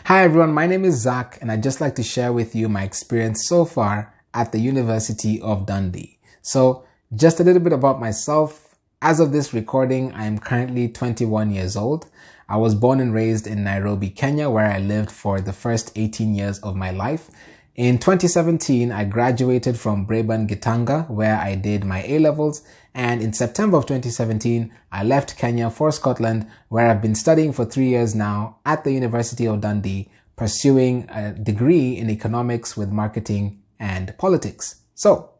Hi everyone, my name is Zack and I'd just like to share with you my experience so far at the University of Dundee. So just a little bit about myself. As of this recording, I am currently 21 years old. I was born and raised in Nairobi, Kenya, where I lived for the first 18 years of my life. In 2017, I graduated from Braeburn Gitanga, where I did my A-levels, and in September of 2017, I left Kenya for Scotland, where I've been studying for 3 years now at the University of Dundee, pursuing a degree in economics with marketing and politics. So,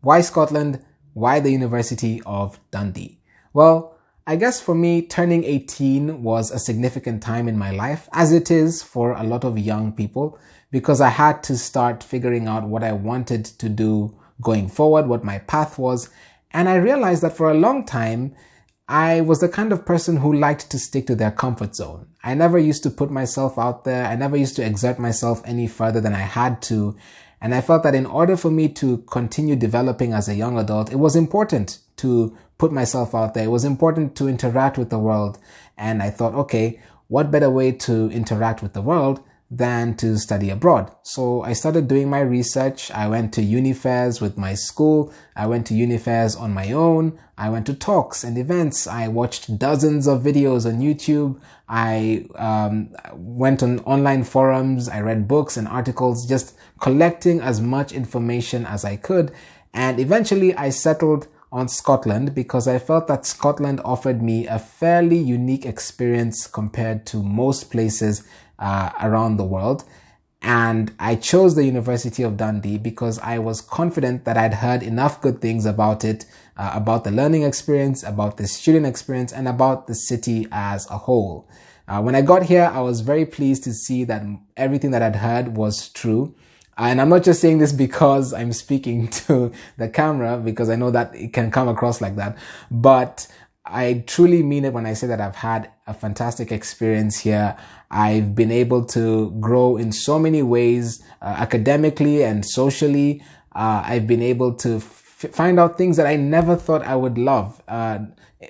why Scotland? Why the University of Dundee? Well, I guess for me, turning 18 was a significant time in my life, as it is for a lot of young people, because I had to start figuring out what I wanted to do going forward, what my path was. And I realized that for a long time, I was the kind of person who liked to stick to their comfort zone. I never used to put myself out there. I never used to exert myself any further than I had to. And I felt that in order for me to continue developing as a young adult, it was important to put myself out there. It was important to interact with the world. And I thought, okay, what better way to interact with the world than to study abroad? So I started doing my research. I went to uni fairs with my school. I went to uni fairs on my own. I went to talks and events. I watched dozens of videos on YouTube. I went on online forums. I read books and articles, just collecting as much information as I could. And eventually I settled on Scotland because I felt that Scotland offered me a fairly unique experience compared to most places around the world. And I chose the University of Dundee because I was confident that I'd heard enough good things about it, about the learning experience, about the student experience, and about the city as a whole. When I got here, I was very pleased to see that everything that I'd heard was true. And I'm not just saying this because I'm speaking to the camera, because I know that it can come across like that, but I truly mean it when I say that I've had a fantastic experience here. I've been able to grow in so many ways, academically and socially. I've been able to find out things that I never thought I would love.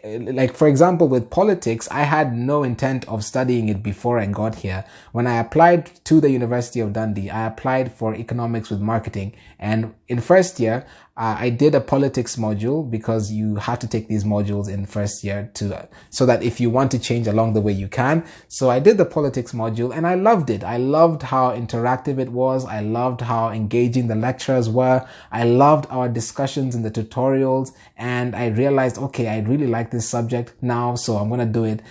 Like, for example, with politics, I had no intent of studying it before I got here. When I applied to the University of Dundee, I applied for economics with marketing. And in first year, I did a politics module because you have to take these modules in first year so that if you want to change along the way, you can. So I did the politics module and I loved it. I loved how interactive it was. I loved how engaging the lecturers were. I loved our discussions in the tutorials. And I realized, okay, I really like this subject now, so I'm going to do it.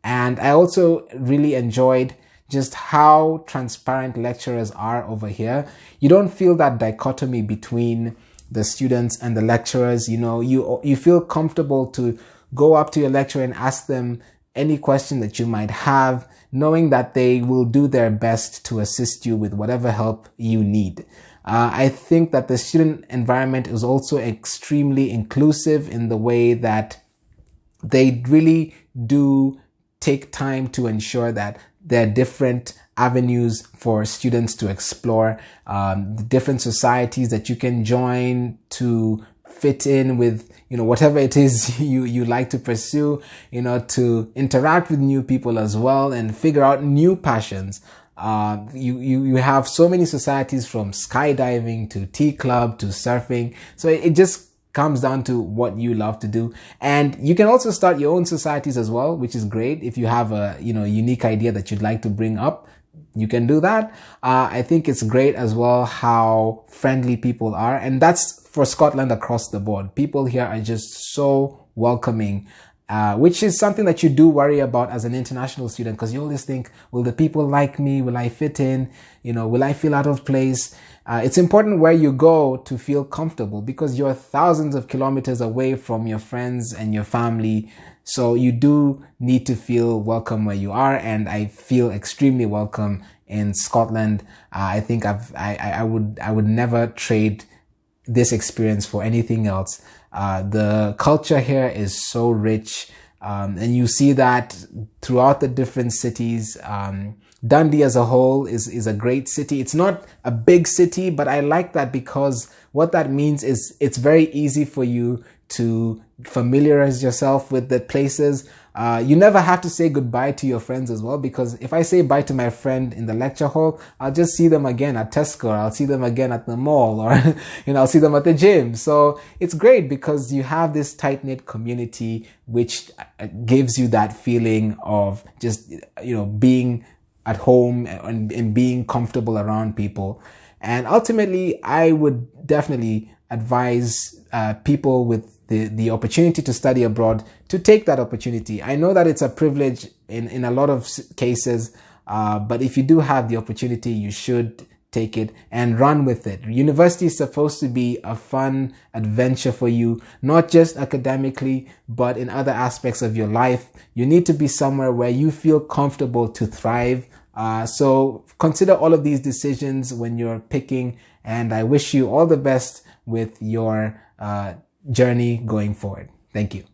And I also really enjoyed just how transparent lecturers are over here. You don't feel that dichotomy between the students and the lecturers. You know, you feel comfortable to go up to your lecturer and ask them any question that you might have, knowing that they will do their best to assist you with whatever help you need. I think that the student environment is also extremely inclusive in the way that they really do take time to ensure that there are different avenues for students to explore, the different societies that you can join to fit in with, whatever it is you like to pursue, to interact with new people as well and figure out new passions. You have so many societies, from skydiving to tea club to surfing. So it just comes down to what you love to do. And you can also start your own societies as well, which is great. If you have a, unique idea that you'd like to bring up, you can do that. I think it's great as well how friendly people are. And that's for Scotland across the board. People here are just so welcoming. Which is something that you do worry about as an international student, because you always think, will the people like me? Will I fit in? Will I feel out of place? It's important where you go to feel comfortable, because you're thousands of kilometers away from your friends and your family. So you do need to feel welcome where you are. And I feel extremely welcome in Scotland. I think I would never trade this experience for anything else. The culture here is so rich, and you see that throughout the different cities. Dundee as a whole is a great city. It's not a big city, but I like that because what that means is it's very easy for you to familiarize yourself with the places. You never have to say goodbye to your friends as well, because if I say bye to my friend in the lecture hall, I'll just see them again at Tesco, or I'll see them again at the mall, or I'll see them at the gym. So it's great because you have this tight-knit community which gives you that feeling of just being at home and being comfortable around people. And ultimately, I would definitely advise people with the opportunity to study abroad to take that opportunity. I know that it's a privilege in a lot of cases, but if you do have the opportunity, you should take it and run with it. University is supposed to be a fun adventure for you, not just academically, but in other aspects of your life. You need to be somewhere where you feel comfortable to thrive. So consider all of these decisions when you're picking, and I wish you all the best with your journey going forward. Thank you.